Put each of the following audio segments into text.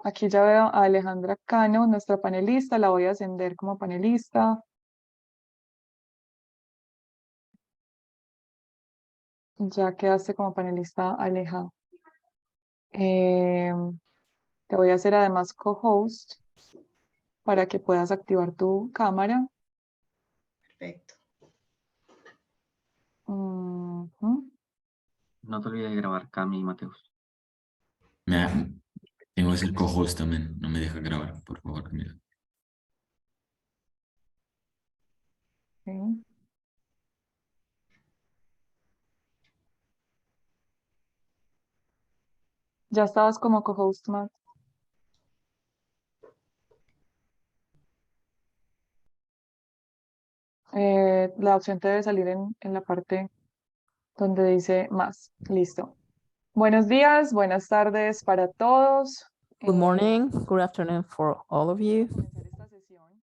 Aquí ya veo a Alejandra Cano, nuestra panelista, la voy a ascender como panelista. Ya quedaste como panelista, Aleja. Eh, Te voy a hacer además co-host para que puedas activar tu cámara. Perfecto. Ujú. No te olvides de grabar, Cami y Mateus. Tengo que ser co-host también, no me deja grabar, por favor, Camila. Sí. Ya estabas como co-host, Matt. La opción te debe salir en la parte donde dice más. Listo. Buenos días, buenas tardes para todos. Good morning, good afternoon for all of you. Comenzar esta sesión.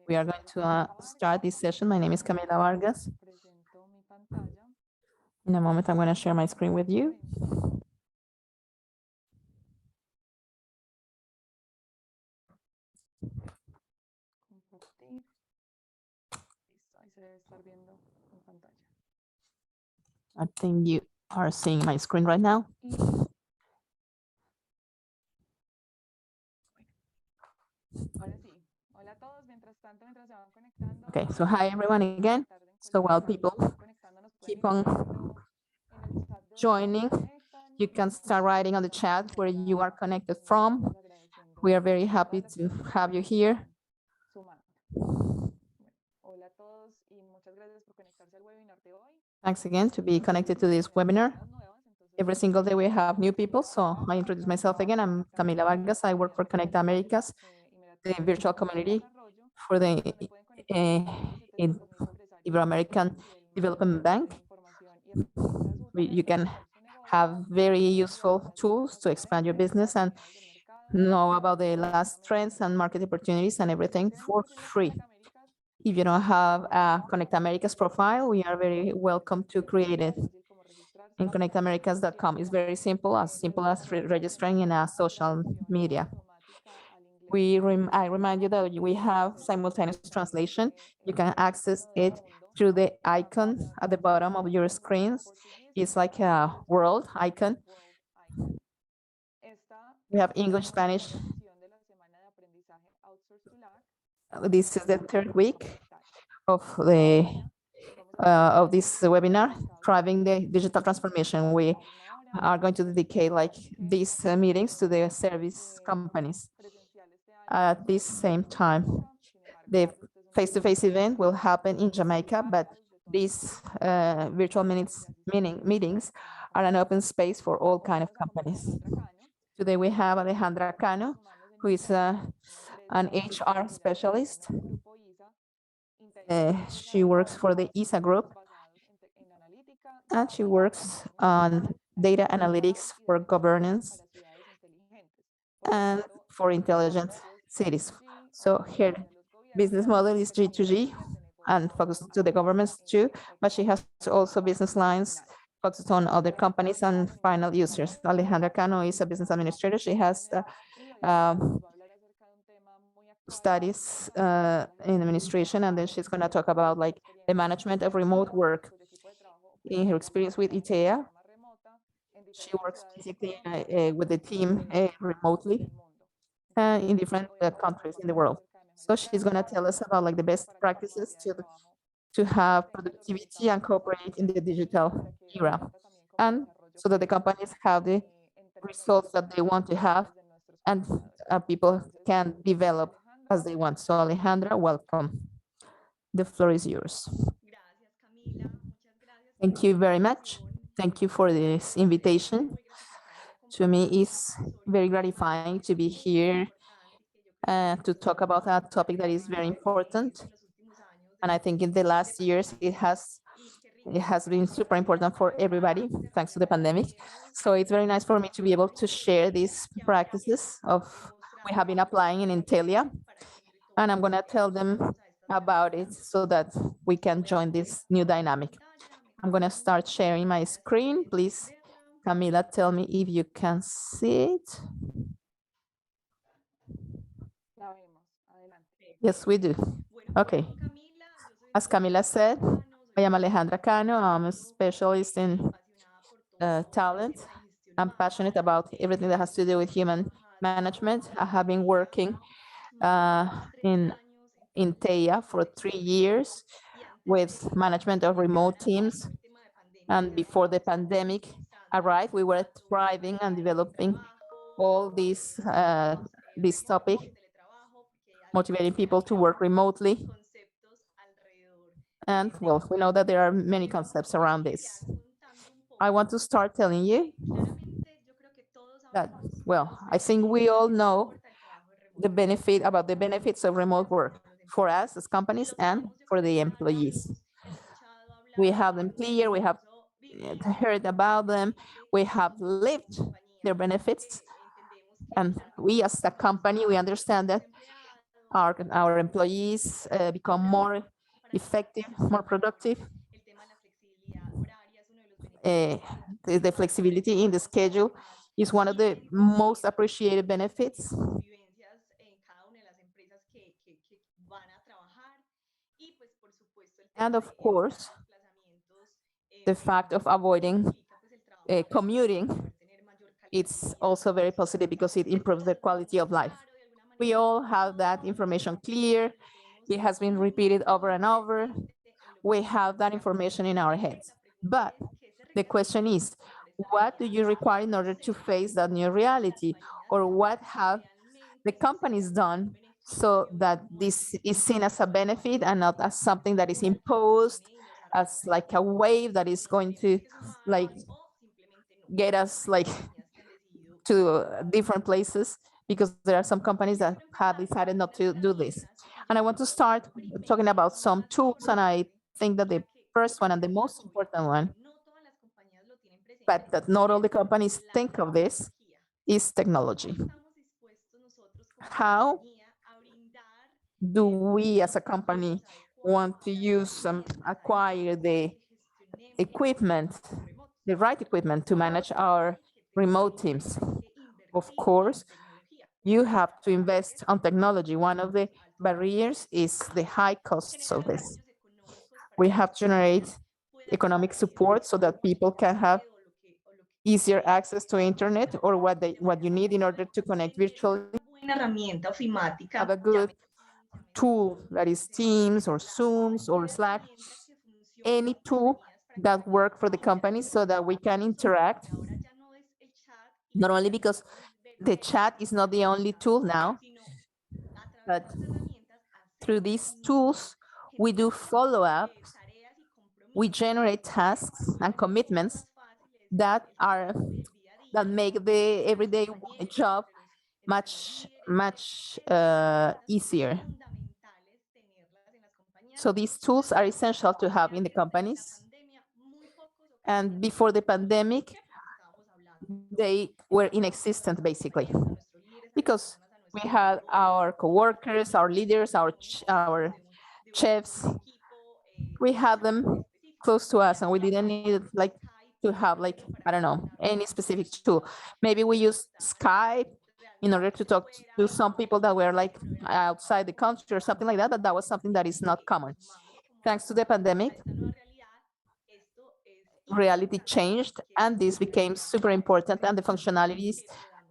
We are going to start this session. My name is Camila Vargas. Presento mi pantalla. In a moment, I'm going to share my screen with you. Compartir. Listo, ahí se debe estar viendo en pantalla. I think you are seeing my screen right now. Ahora sí. Hola a todos. Mientras tanto, mientras se van conectando. Okay, so hi everyone again. So while people keep on joining, you can start writing on the chat where you are connected from. We are very happy to have you here. Hola a todos y muchas gracias por conectarse al webinar de hoy. Thanks again to be connected to this webinar. Every single day we have new people, so I introduce myself again. I'm Camila Vargas. I work for Conecta Americas, the virtual community for the Ibero-American Development Bank. You can have very useful tools to expand your business and know about the last trends and market opportunities and everything for free. If you don't have a Conecta Americas profile, we are very welcome to create it. In connectamericas.com is very simple as registering in a social media. I remind you that we have simultaneous translation. You can access it through the icon at the bottom of your screens. It's like a world icon. We have English, Spanish. This is the third week of this webinar, Driving the Digital Transformation. We are going to dedicate like these meetings to the service companies. At this same time, the face-to-face event will happen in Jamaica, but these virtual meetings are an open space for all kinds of companies. Today we have Alejandra Cano, who is an HR specialist. She works for the ISA Group, and she works on data analytics for governance and for intelligent cities. So her business model is G2G and focused to the governments too, but she has also business lines focused on other companies and final users. Alejandra Cano is a business administrator. She has studies in administration, and then she's going to talk about like the management of remote work. In her experience with ITEA, she works basically with the team remotely in different countries in the world. So she's going to tell us about like the best practices to have productivity and cooperate in the digital era, and so that the companies have the results that they want to have, and people can develop as they want. So Alejandra, welcome. The floor is yours. Thank you very much. Thank you for this invitation. To me, it's very gratifying to be here to talk about a topic that is very important. And I think in the last years, it has been super important for everybody, thanks to the pandemic. So it's very nice for me to be able to share these practices we have been applying in Intelia. And I'm going to tell them about it so that we can join this new dynamic. I'm going to start sharing my screen. Please, Camila, tell me if you can see it. Yes, we do. Okay. As Camila said, I am Alejandra Cano. I'm a specialist in talent. I'm passionate about everything that has to do with human management. I have been working in TEA for 3 years with management of remote teams. And before the pandemic arrived, we were thriving and developing all this topic, motivating people to work remotely. And well, we know that there are many concepts around this. I want to start telling you that, well, I think we all know the benefits of remote work for us as companies and for the employees. We have them clear, we have heard about them, we have lived their benefits, and we as a company, we understand that our employees become more effective, more productive. The flexibility in the schedule is one of the most appreciated benefits. And of course, the fact of avoiding commuting, it's also very positive because it improves the quality of life. We all have that information clear. It has been repeated over and over. We have that information in our heads. But the question is, what do you require in order to face that new reality? Or what have the companies done so that this is seen as a benefit and not as something that is imposed, as like a wave that is going to like get us like to different places, because there are some companies that have decided not to do this. And I want to start talking about some tools, and I think that the first one and the most important one, but that not all the companies think of this, is technology. How do we as a company want to use acquire the equipment, the right equipment to manage our remote teams? Of course, you have to invest on technology. One of the barriers is the high costs of this. We have to generate economic support so that people can have easier access to internet or what you need in order to connect virtually. Una herramienta ofimática. Have a good tool that is Teams or Zooms or Slack, any tool that work for the company so that we can interact. Not only because the chat is not the only tool now, but through these tools, we do follow-ups, we generate tasks and commitments that make the everyday job much easier. So these tools are essential to have in the companies. And before the pandemic, they were inexistent basically, because we had our coworkers, our leaders, our chefs. We had them close to us, and we didn't need like to have like, I don't know, any specific tool. Maybe we used Skype in order to talk to some people that were like outside the country or something like that, but that was something that is not common. Thanks to the pandemic, reality changed, and this became super important, and the functionalities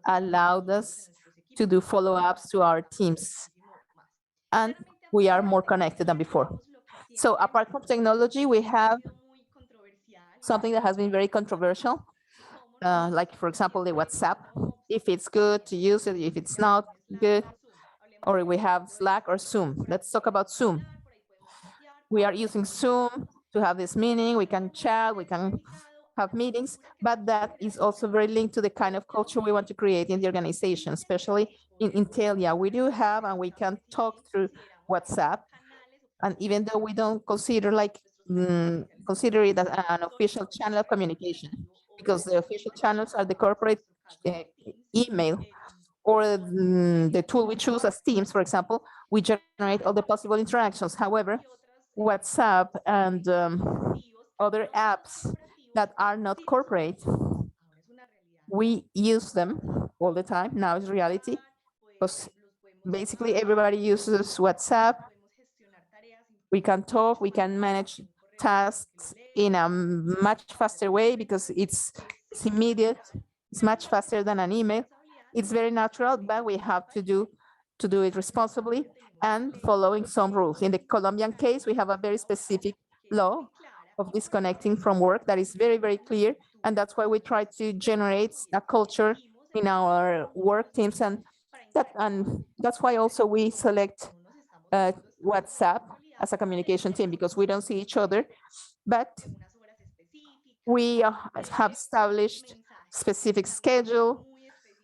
allowed us to do follow-ups to our teams, and we are more connected than before. So apart from technology, we have something that has been very controversial, like for example, the WhatsApp, if it's good to use it, if it's not good, or we have Slack or Zoom. Let's talk about Zoom. We are using Zoom to have this meeting, we can chat, we can have meetings, but that is also very linked to the kind of culture we want to create in the organization, especially in Intelia. We do have, and we can talk through WhatsApp, and even though we don't consider consider it as an official channel of communication, because the official channels are the corporate email, or the tool we choose as Teams, for example, we generate all the possible interactions. However, WhatsApp and other apps that are not corporate, we use them all the time. Now it's reality, because Basically, everybody uses WhatsApp. We can talk, we can manage tasks in a much faster way because it's immediate, it's much faster than an email. It's very natural, but we have to do it responsibly and following some rules. In the Colombian case, we have a very specific law of disconnecting from work that is very, very clear. And that's why we try to generate a culture in our work teams. And that's why also we select WhatsApp as a communication team, because we don't see each other, but we have established specific schedule,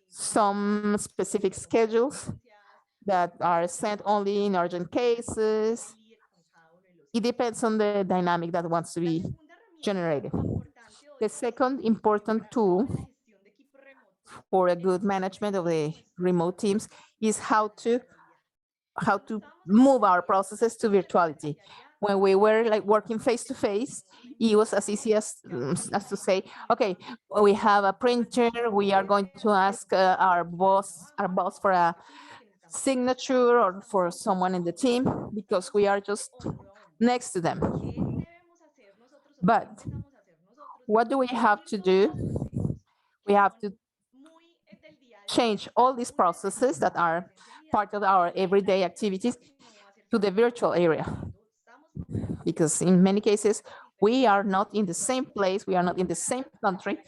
some specific schedules that are sent only in urgent cases. It depends on the dynamic that wants to be generated. The second important tool for a good management of the remote teams is how to move our processes to virtuality. When we were like working face to face, it was as easy as to say, okay, we have a printer, we are going to ask our boss for a signature or for someone in the team because we are just next to them. But what do we have to do? We have to change all these processes that are part of our everyday activities to the virtual area. Because in many cases, we are not in the same place, we are not in the same country.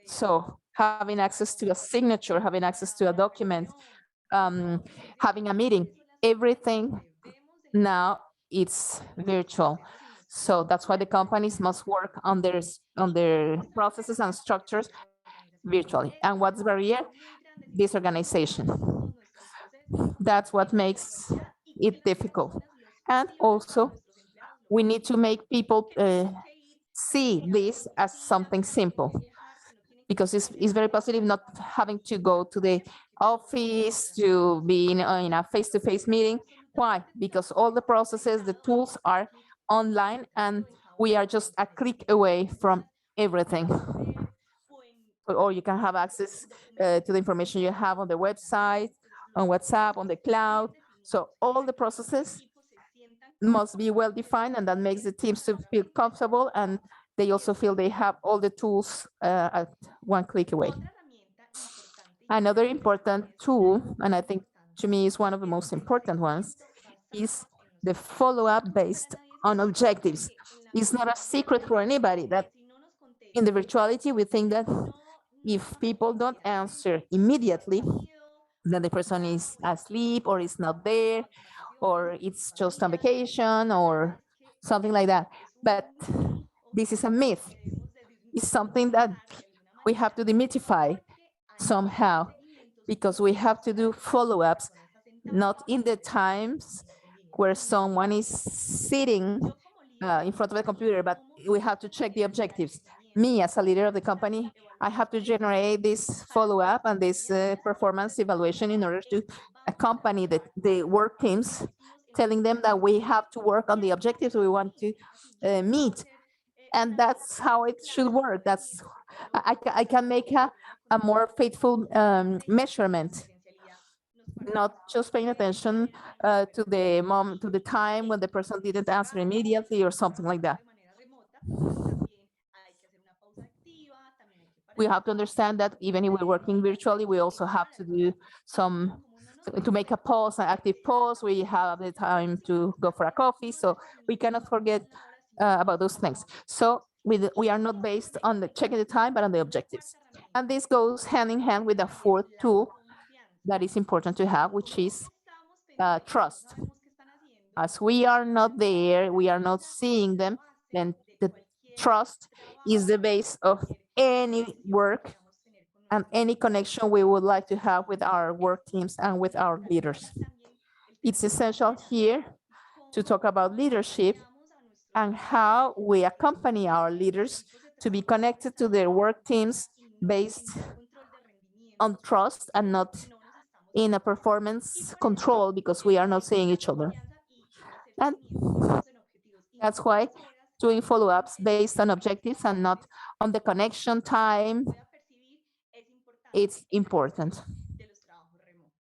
So having access to a signature, having access to a document, having a meeting, everything now it's virtual. So that's why the companies must work on their processes and structures virtually. And what's the barrier? Disorganization. That's what makes it difficult. And also, we need to make people see this as something simple, because it's very positive not having to go to the office to be in a face-to-face meeting. Why? Because all the processes, the tools are online, and we are just a click away from everything. Or you can have access to the information you have on the website, on WhatsApp, on the cloud. So all the processes must be well defined, and that makes the teams to feel comfortable, and they also feel they have all the tools at one click away. Another important tool, and I think to me is one of the most important ones, is the follow-up based on objectives. It's not a secret for anybody that in the virtuality, we think that if people don't answer immediately, then the person is asleep or is not there, or it's just on vacation or something like that. But this is a myth. It's something that we have to demystify somehow, because we have to do follow-ups, not in the times where someone is sitting in front of the computer, but we have to check the objectives. Me, as a leader of the company, I have to generate this follow-up and this performance evaluation in order to accompany the work teams, telling them that we have to work on the objectives we want to meet. And that's how it should work. That's I can make a more faithful measurement, not just paying attention to the time when the person didn't answer immediately or something like that. We have to understand that even if we're working virtually, we also have to do to make a pause, an active pause. We have the time to go for a coffee, so we cannot forget about those things. So we are not based on the checking the time, but on the objectives. And this goes hand in hand with the fourth tool that is important to have, which is trust. As we are not there, we are not seeing them, then the trust is the base of any work and any connection we would like to have with our work teams and with our leaders. It's essential here to talk about leadership and how we accompany our leaders to be connected to their work teams based on trust and not in a performance control, because we are not seeing each other. And that's why doing follow-ups based on objectives and not on the connection time, it's important.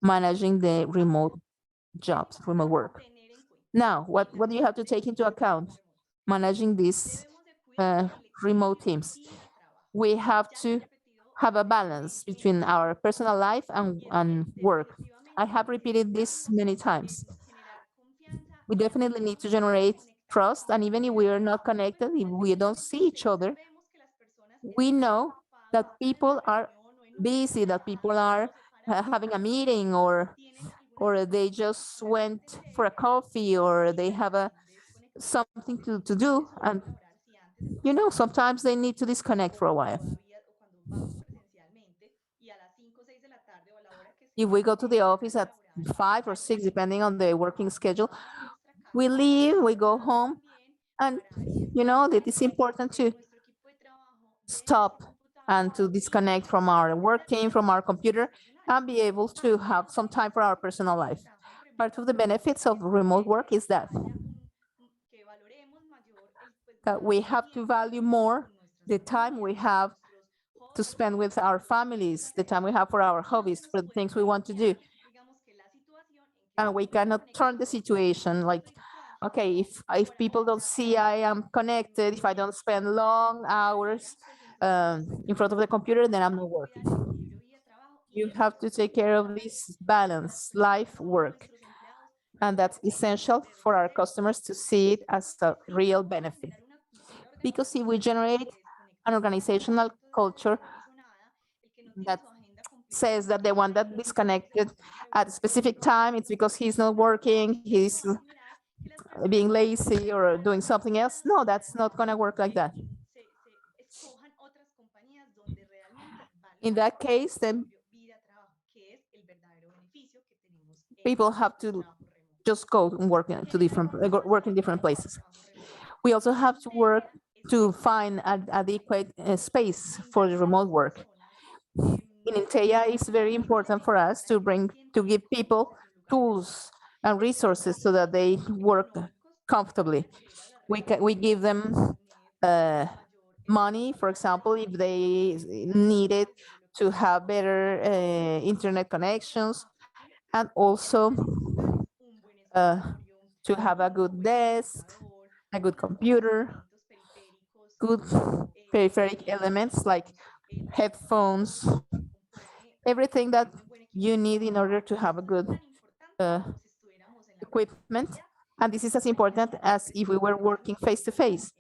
managing the remote jobs, remote work. Now, what do you have to take into account managing these remote teams? We have to have a balance between our personal life and work. I have repeated this many times. We definitely need to generate trust, and even if we are not connected, if we don't see each other, we know that people are busy, that people are having a meeting, or they just went for a coffee, or they have something to do, and sometimes they need to disconnect for a while. If we go to the office at 5 or 6, depending on the working schedule, we leave, we go home, and it is important to stop and to disconnect from our work team, from our computer, and be able to have some time for our personal life. Part of the benefits of remote work is that we have to value more the time we have to spend with our families, the time we have for our hobbies, for the things we want to do. And we cannot turn the situation like, okay, if people don't see I am connected, if I don't spend long hours in front of the computer, then I'm not working. You have to take care of this balance, life, work. And that's essential for our customers to see it as a real benefit. Because if we generate an organizational culture that says that the one that disconnected at a specific time, it's because he's not working, he's being lazy or doing something else. No, that's not going to work like that. In that case, then people have to just go and work in different places. We also have to work to find an adequate space for the remote work. In Inteya, it's very important for us to give people tools and resources so that they work comfortably. We give them money, for example, if they needed to have better internet connections, and also to have a good desk, a good computer, good peripheral elements like headphones, everything that you need in order to have a good equipment. And this is as important as if we were working face-to-face.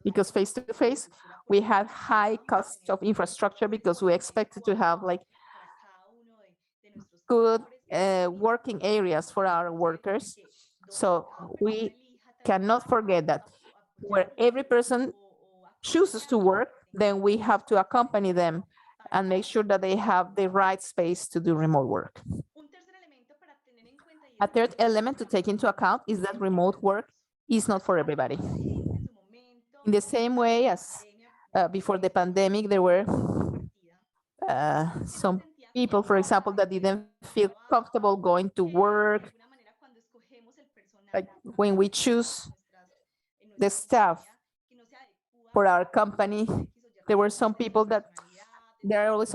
Because face-to-face, we had high costs of infrastructure because we expected to have like good working areas for our workers. So we cannot forget that where every person chooses to work, then we have to accompany them and make sure that they have the right space to do remote work. A third element to take into account is that remote work is not for everybody. In the same way as before the pandemic, there were some people, for example, that didn't feel comfortable going to work. Like when we choose the staff for our company, there are always some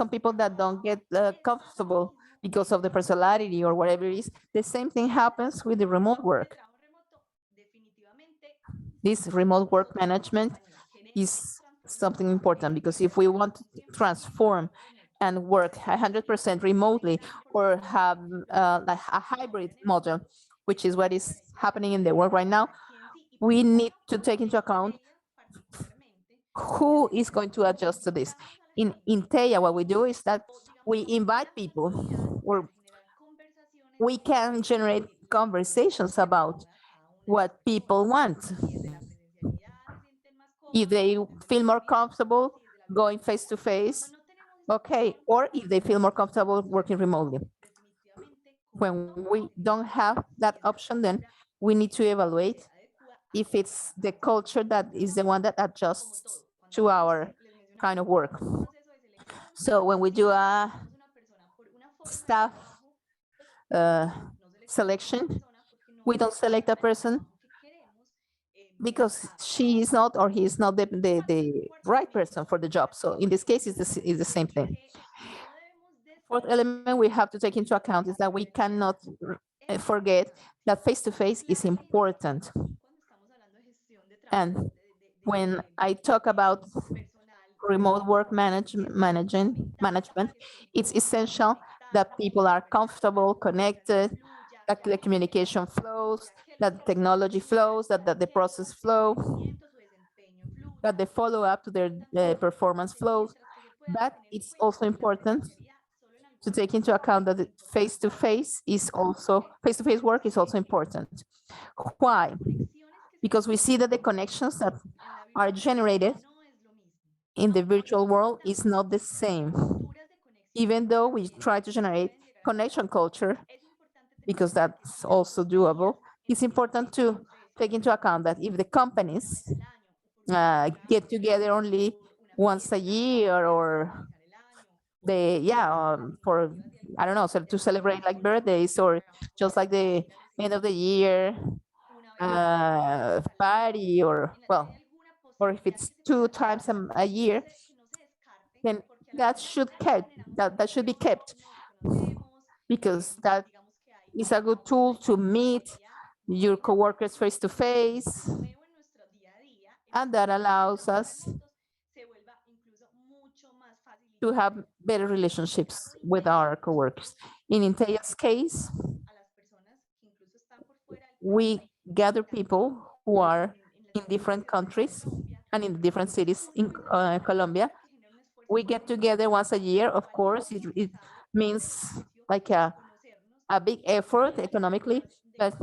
people that don't get comfortable because of the personality or whatever it is. The same thing happens with the remote work. This remote work management is something important, because if we want to transform and work 100% remotely, or have like a hybrid model, which is what is happening in the world right now, we need to take into account who is going to adjust to this. In Inteya, what we do is that we invite people, or we can generate conversations about what people want. If they feel more comfortable going face-to-face, okay, or if they feel more comfortable working remotely. When we don't have that option, then we need to evaluate if it's the culture that is the one that adjusts to our kind of work. So when we do a staff selection, we don't select a person because she is not or he is not the right person for the job. So in this case, it's the same thing. Fourth element we have to take into account is that we cannot forget that face-to-face is important. And when I talk about remote work management, it's essential that people are comfortable, connected, that the communication flows, that the technology flows, that the process flow, that the follow-up to their performance flows. But it's also important to take into account that the face-to-face work is also important. Why? Because we see that the connections that are generated in the virtual world is not the same. Even though we try to generate connection culture, because that's also doable, it's important to take into account that if the companies get together only once a year, or for, I don't know, so to celebrate like birthdays, or just like the end of the year party, or if it's 2 times a year, then that should be kept, because that is a good tool to meet your coworkers face to face, and that allows us to have better relationships with our coworkers. In Intella's case, we gather people who are in different countries and in different cities in Colombia. We get together once a year. Of course, it means like a big effort economically, but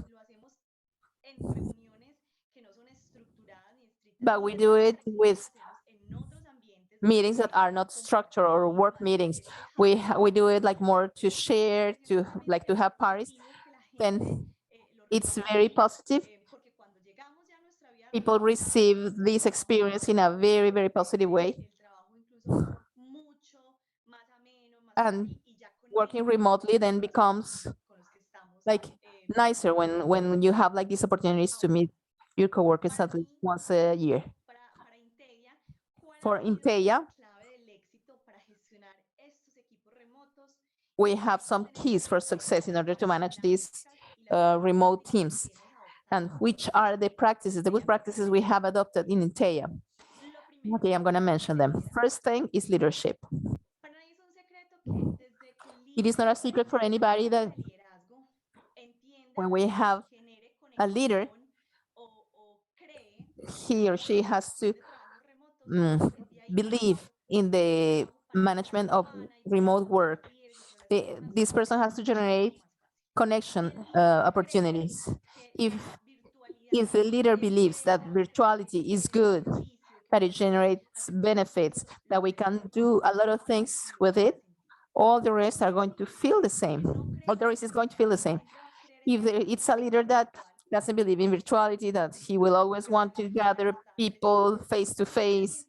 we do it with meetings that are not structured or work meetings. We do it like more to share, to have parties. Then it's very positive. People receive this experience in a very, very positive way. And working remotely then becomes like nicer when you have like these opportunities to meet your coworkers at least once a year. For Intella, we have some keys for success in order to manage these remote teams. And which are the practices, the good practices we have adopted in Intella? Okay, I'm going to mention them. First thing is leadership. It is not a secret for anybody that when we have a leader, he or she has to believe in the management of remote work. This person has to generate connection opportunities. If the leader believes that virtuality is good, that it generates benefits, that we can do a lot of things with it, all the rest are going to feel the same. All the rest is going to feel the same. If it's a leader that doesn't believe in virtuality, that he will always want to gather people face to face,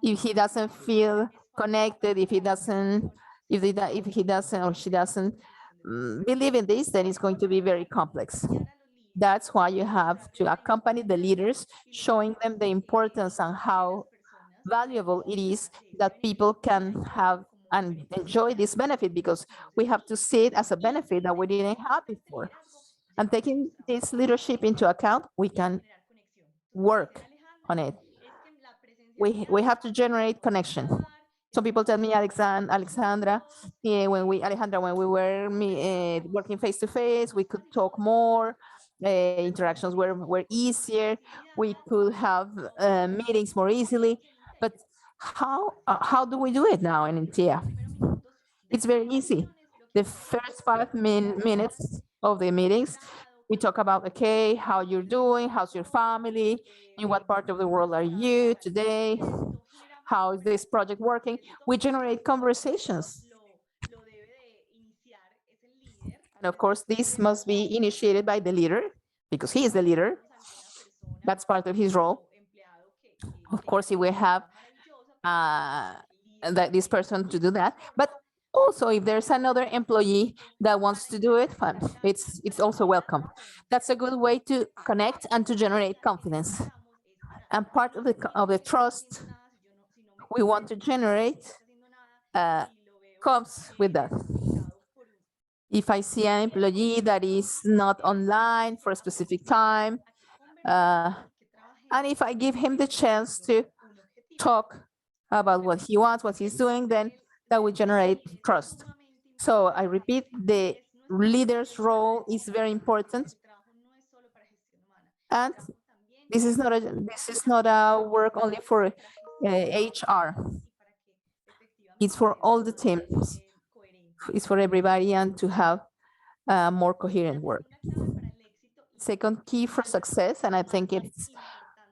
if he doesn't feel connected, if he doesn't or she doesn't believe in this, then it's going to be very complex. That's why you have to accompany the leaders, showing them the importance and how valuable it is that people can have and enjoy this benefit, because we have to see it as a benefit that we didn't have before. And taking this leadership into account, we can work on it. We have to generate connection. Some people tell me, Alexandra, when we were working face to face, we could talk more. Interactions were easier. We could have meetings more easily. But how do we do it now in Intella? It's very easy. The first 5 minutes of the meetings, we talk about, okay, how you're doing, how's your family, in what part of the world are you today, how is this project working? We generate conversations. And of course, this must be initiated by the leader, because he is the leader. That's part of his role. Of course, he will have this person to do that. But also, if there's another employee that wants to do it, fine. It's also welcome. That's a good way to connect and to generate confidence. And part of the trust we want to generate comes with that. If I see an employee that is not online for a specific time, and if I give him the chance to talk about what he wants, what he's doing, then that will generate trust. So I repeat, the leader's role is very important. And this is not a work only for HR. It's for all the teams. It's for everybody, and to have more coherent work. Second key for success, and I think it's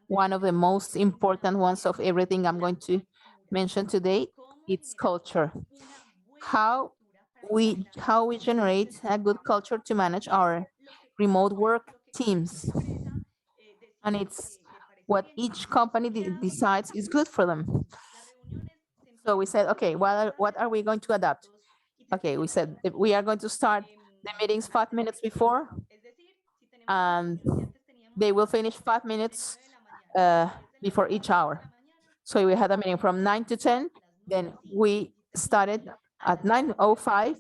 one of the most important ones of everything I'm going to mention today, it's culture. How we generate a good culture to manage our remote work teams. And it's what each company decides is good for them. So we said, okay, what are we going to adapt? Okay, we said we are going to start the meetings 5 minutes before, and they will finish 5 minutes before each hour. So we had a meeting from 9 to 10, then we started at 9:05,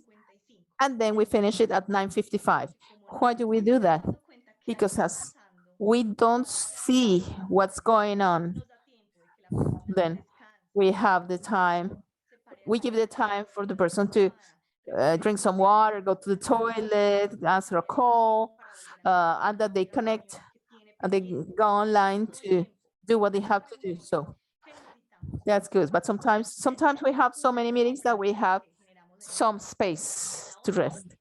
and then we finish it at 9:55. Why do we do that? Because as we don't see what's going on, then we have the time, we give the time for the person to drink some water, go to the toilet, answer a call, and that they connect and they go online to do what they have to do. So that's good. But sometimes we have so many meetings that we have some space to rest.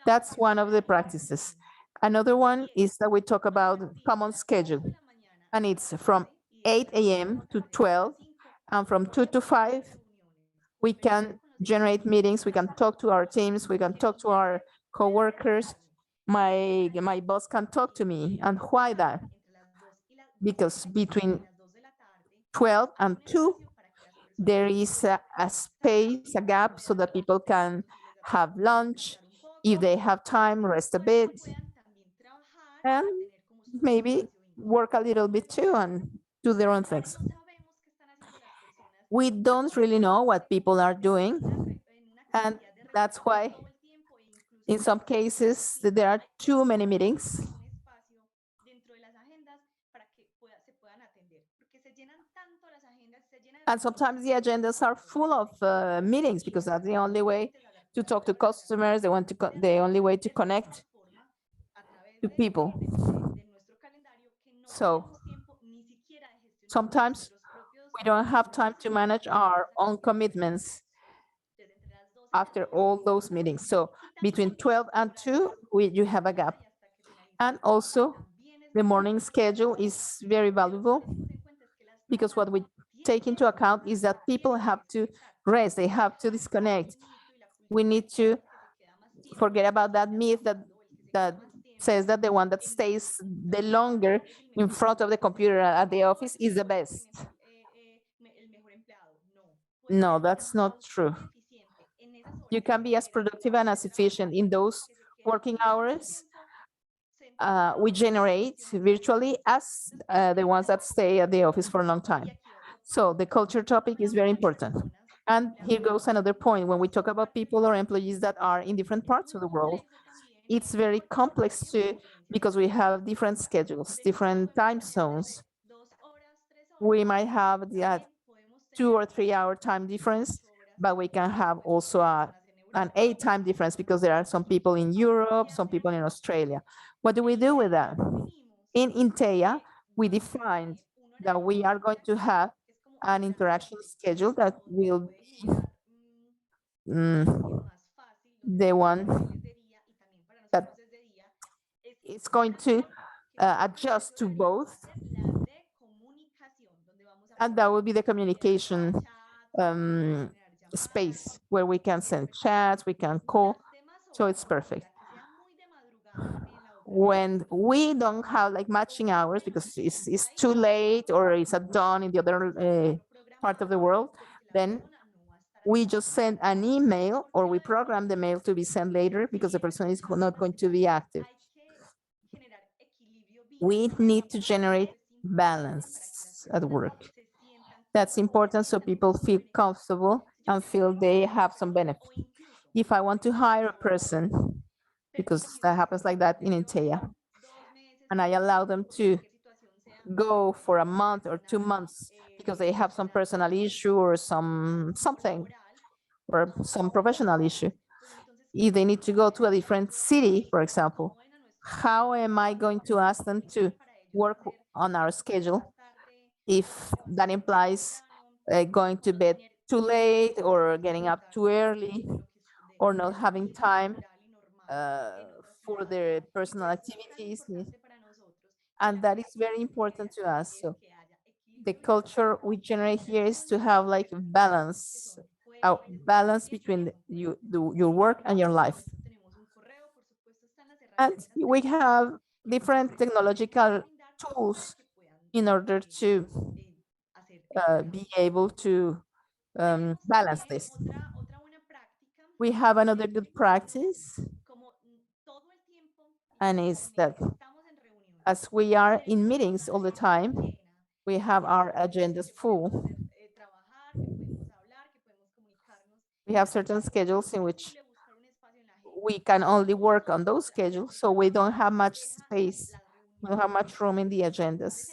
That's one of the practices. Another one is that we talk about common schedule, and it's from 8 a.m. to 12, and from 2 to 5, we can generate meetings, we can talk to our teams, we can talk to our coworkers. My boss can talk to me. And why that? Because between 12 and 2, there is a space, a gap, so that people can have lunch. If they have time, rest a bit, and maybe work a little bit too and do their own things. We don't really know what people are doing, and that's why in some cases there are too many meetings. And sometimes the agendas are full of meetings, because that's the only way to talk to customers. They want to the only way to connect to people. So sometimes we don't have time to manage our own commitments after all those meetings. So between 12 and 2, you have a gap. And also the morning schedule is very valuable, because what we take into account is that people have to rest, they have to disconnect. We need to forget about that myth that says that the one that stays the longer in front of the computer at the office is the best. No, that's not true. You can be as productive and as efficient in those working hours we generate virtually as the ones that stay at the office for a long time. So the culture topic is very important. And here goes another point. When we talk about people or employees that are in different parts of the world, it's very complex too, because we have different schedules, different time zones. We might have the 2 or 3 hour time difference, but we can have also an 8 time difference, because there are some people in Europe, some people in Australia. What do we do with that? In Inteya, we defined that we are going to have an interaction schedule that will be the one that is going to adjust to both. And that will be the communication space where we can send chats, we can call, so it's perfect. When we don't have like matching hours because it's too late or it's at dawn in the other part of the world, then we just send an email or we program the mail to be sent later because the person is not going to be active. We need to generate balance at work. That's important so people feel comfortable and feel they have some benefit. If I want to hire a person, because that happens like that in Inteya, and I allow them to go for a month or 2 months because they have some personal issue or something or some professional issue. If they need to go to a different city, for example, how am I going to ask them to work on our schedule if that implies going to bed too late or getting up too early or not having time for their personal activities? And that is very important to us. So the culture we generate here is to have like balance, a balance between your work and your life. And we have different technological tools in order to be able to balance this. We have another good practice, and it's that as we are in meetings all the time, we have our agendas full. We have certain schedules in which we can only work on those schedules, so we don't have much space, we don't have much room in the agendas.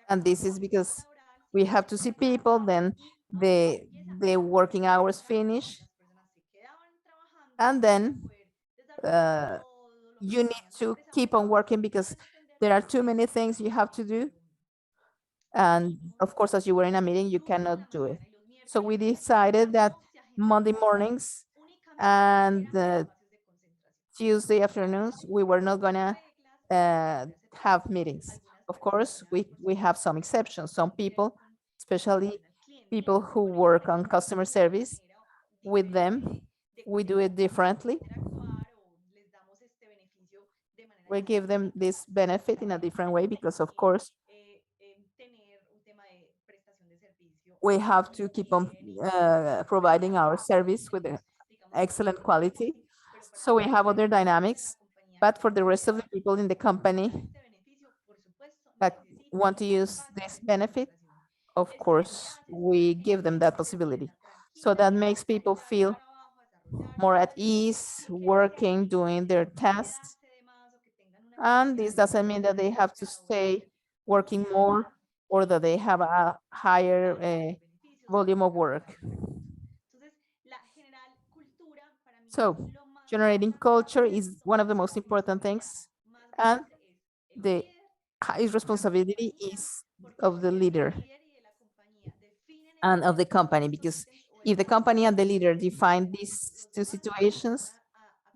And this is because we have to see people, then the working hours finish, and then you need to keep on working because there are too many things you have to do. And of course, as you were in a meeting, you cannot do it. So we decided that Monday mornings and Tuesday afternoons, we were not gonna have meetings. Of course, we have some exceptions. Some people, especially people who work on customer service, with them, we do it differently. We give them this benefit in a different way because, of course, we have to keep on providing our service with excellent quality. So we have other dynamics, but for the rest of the people in the company that want to use this benefit, of course, we give them that possibility. So that makes people feel more at ease, working, doing their tasks. And this doesn't mean that they have to stay working more or that they have a higher volume of work. So generating culture is one of the most important things, and the highest responsibility is of the leader and of the company, because if the company and the leader define these two situations,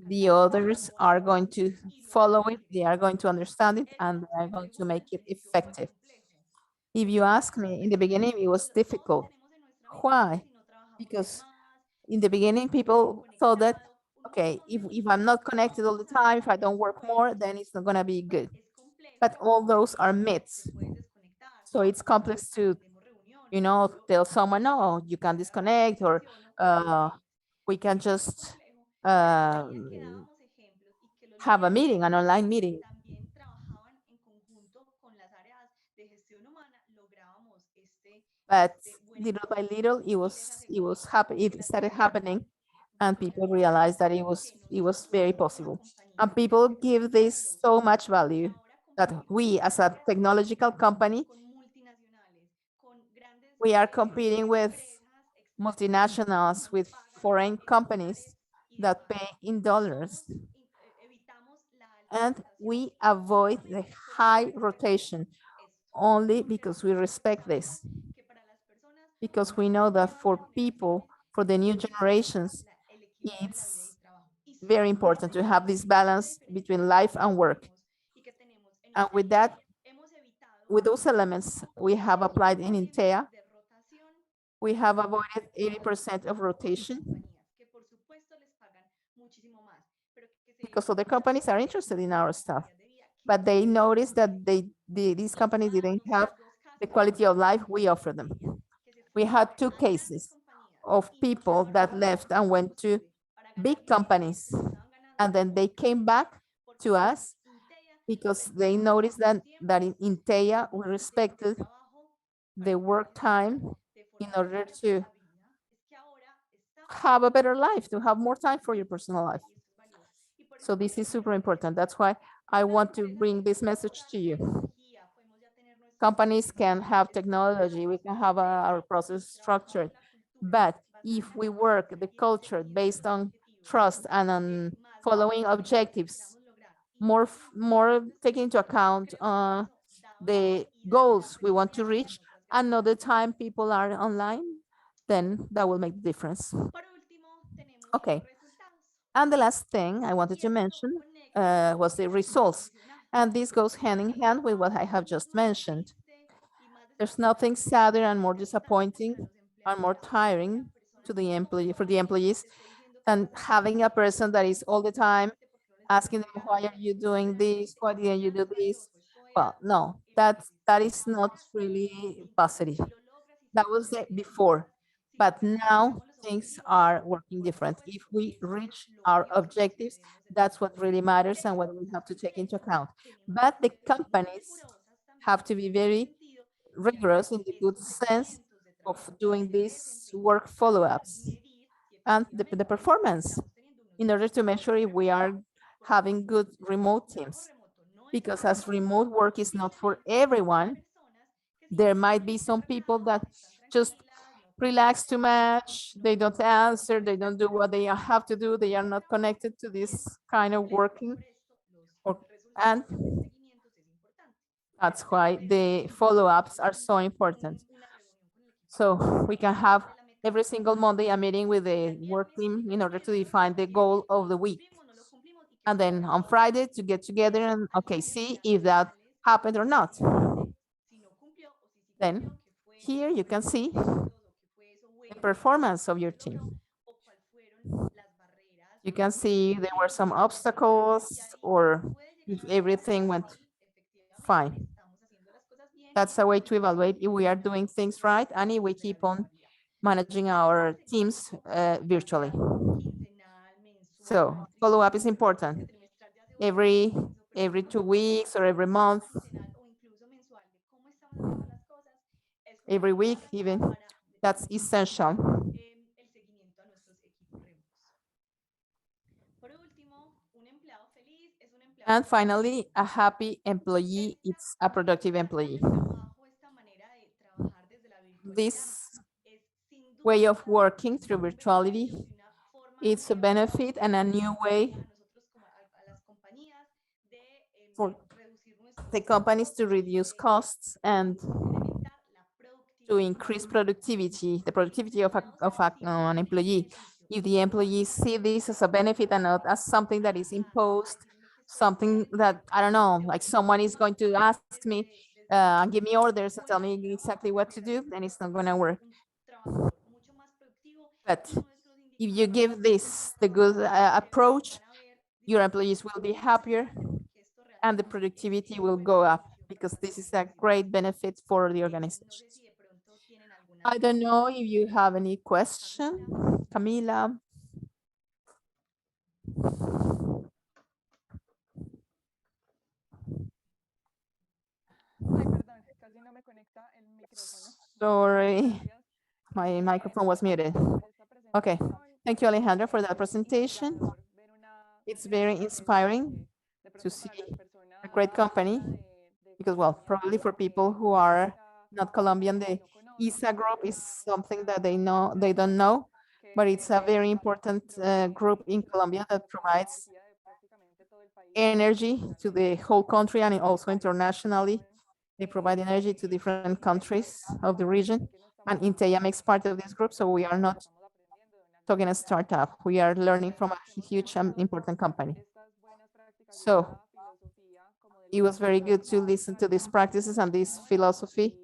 the others are going to follow it, they are going to understand it, and they are going to make it effective. If you ask me, in the beginning, it was difficult. Why? Because in the beginning, people thought that, okay, if I'm not connected all the time, if I don't work more, then it's not gonna be good. But all those are myths. So it's complex to, tell someone, no, you can disconnect, or we can just have a meeting, an online meeting. But little by little, it started happening, and people realized that it was very possible. And people give this so much value that we, as a technological company, we are competing with multinationals, with foreign companies that pay in dollars. And we avoid the high rotation only because we respect this. Because we know that for people, for the new generations, it's very important to have this balance between life and work. And with that, with those elements we have applied in Inteya, we have avoided 80% of rotation, because other companies are interested in our stuff, but they noticed that these companies didn't have the quality of life we offer them. We had 2 cases of people that left and went to big companies, and then they came back to us because they noticed that in Inteya we respected the work time in order to have a better life, to have more time for your personal life. So this is super important. That's why I want to bring this message to you. Companies can have technology, we can have our process structured, but if we work the culture based on trust and on following objectives, more taking into account the goals we want to reach, another time people are online, then that will make the difference. Okay. And the last thing I wanted to mention was the results. And this goes hand in hand with what I have just mentioned. There's nothing sadder and more disappointing and more tiring to the employee, for the employees, than having a person that is all the time asking them, why are you doing this? Why didn't you do this? Well, no, that is not really positive. That was it before, but now things are working different. If we reach our objectives, that's what really matters and what we have to take into account. But the companies have to be very rigorous in the good sense of doing these work follow-ups and the performance in order to make sure if we are having good remote teams. Because as remote work is not for everyone, there might be some people that just relax too much, they don't answer, they don't do what they have to do, they are not connected to this kind of working. And that's why the follow-ups are so important. So we can have every single Monday a meeting with the work team in order to define the goal of the week. And then on Friday to get together and, okay, see if that happened or not. Then here you can see the performance of your team. You can see there were some obstacles or if everything went fine. That's a way to evaluate if we are doing things right and if we keep on managing our teams virtually. So follow-up is important. Every 2 weeks or every month, every week even, that's essential. And finally, a happy employee is a productive employee. This way of working through virtuality, it's a benefit and a new way for the companies to reduce costs and to increase productivity, the productivity of an employee. If the employees see this as a benefit and not as something that is imposed, something that, I don't know, like someone is going to ask me, give me orders and tell me exactly what to do, then it's not gonna work. But if you give this the good approach, your employees will be happier and the productivity will go up because this is a great benefit for the organization. I don't know if you have any question, Camila. Ay, perdón, casi no me conecta el micrófono. Sorry, my microphone was muted. Okay, thank you, Alejandra, for that presentation. It's very inspiring to see a great company because, well, probably for people who are not Colombian, the ISA group is something that they don't know, but it's a very important group in Colombia that provides energy to the whole country and also internationally. They provide energy to different countries of the region, and Inteya makes part of this group, so we are not talking a startup. We are learning from a huge and important company. So it was very good to listen to these practices and this philosophy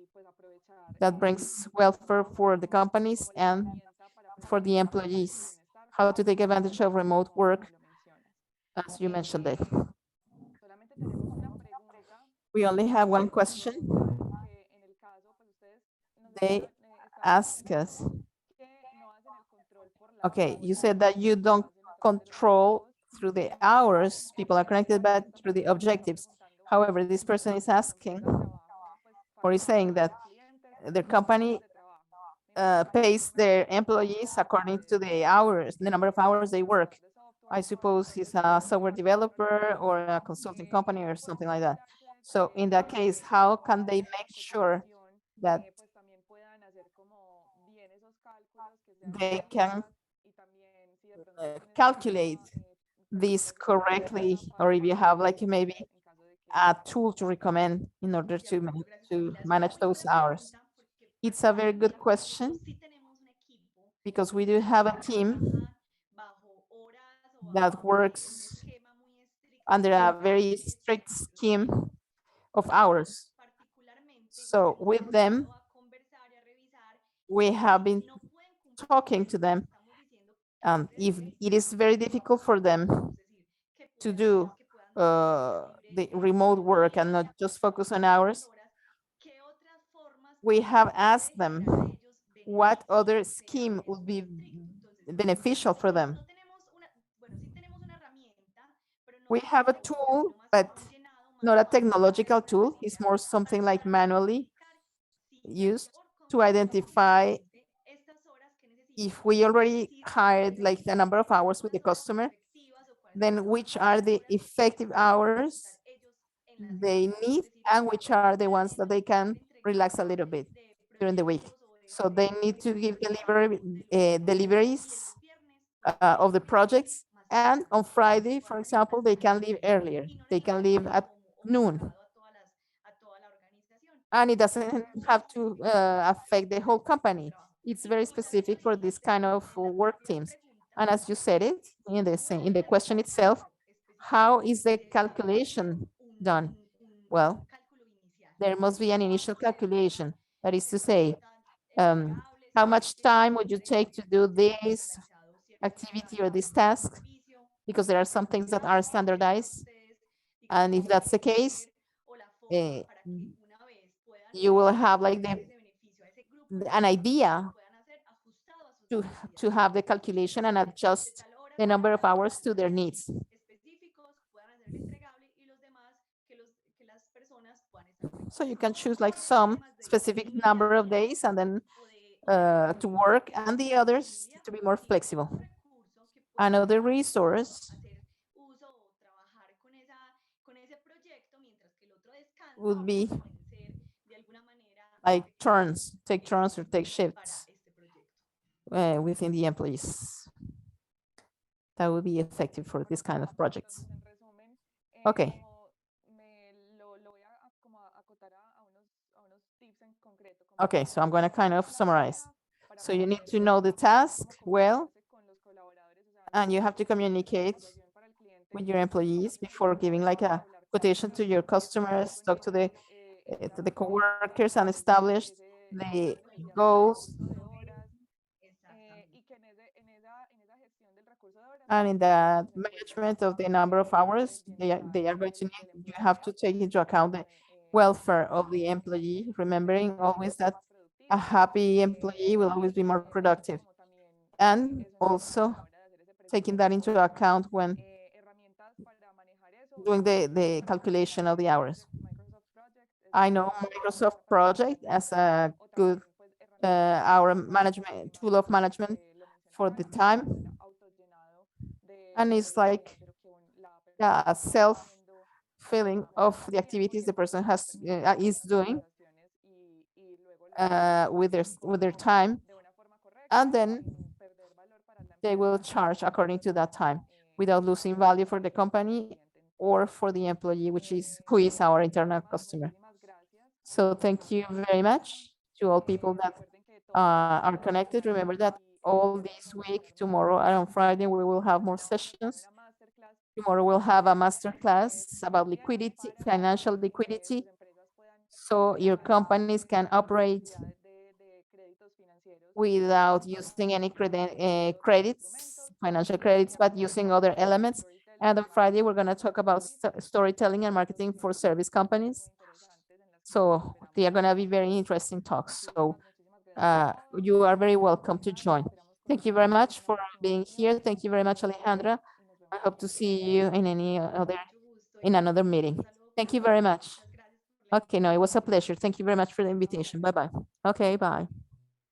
that brings welfare for the companies and for the employees, how to take advantage of remote work, as you mentioned it. We only have one question. They ask us, okay, you said that you don't control through the hours people are connected, but through the objectives. However, this person is asking or is saying that their company pays their employees according to the hours, the number of hours they work. I suppose he's a software developer or a consulting company or something like that. So in that case, how can they make sure that they can calculate this correctly, or if you have like maybe a tool to recommend in order to manage those hours? It's a very good question because we do have a team that works under a very strict scheme of hours. So with them, we have been talking to them. If it is very difficult for them to do the remote work and not just focus on hours, we have asked them what other scheme would be beneficial for them. We have a tool, but not a technological tool. It's more something like manually used to identify if we already hired like the number of hours with the customer, then which are the effective hours they need and which are the ones that they can relax a little bit during the week. So they need to give deliveries of the projects. And on Friday, for example, they can leave earlier. They can leave at noon. And it doesn't have to affect the whole company. It's very specific for this kind of work teams. And as you said it in the question itself, how is the calculation done? Well, there must be an initial calculation. That is to say, how much time would you take to do this activity or this task? Because there are some things that are standardized. And if that's the case, you will have like an idea to have the calculation and adjust the number of hours to their needs. So you can choose like some specific number of days and then to work, and the others to be more flexible. Another resource would be like take turns or take shifts within the employees. That would be effective for this kind of projects. Okay. Okay, so I'm going to kind of summarize. So you need to know the task well, and you have to communicate with your employees before giving like a quotation to your customers, talk to the coworkers and establish the goals. And in the management of the number of hours they are going to need, you have to take into account the welfare of the employee, remembering always that a happy employee will always be more productive. And also taking that into account when doing the calculation of the hours. I know Microsoft Project as a good hour management tool of management for the time. And it's like a self-feeling of the activities the person is doing with their time, and then they will charge according to that time without losing value for the company or for the employee, who is our internal customer. So thank you very much to all people that are connected. Remember that all this week, tomorrow and on Friday, we will have more sessions. Tomorrow we'll have a master class about liquidity, financial liquidity, so your companies can operate without using any credits, financial credits, but using other elements. And on Friday, we're going to talk about storytelling and marketing for service companies. So they are going to be very interesting talks. So you are very welcome to join. Thank you very much for being here. Thank you very much, Alejandra. I hope to see you in another meeting. Thank you very much. Okay, no, it was a pleasure. Thank you very much for the invitation. Bye-bye. Okay, bye.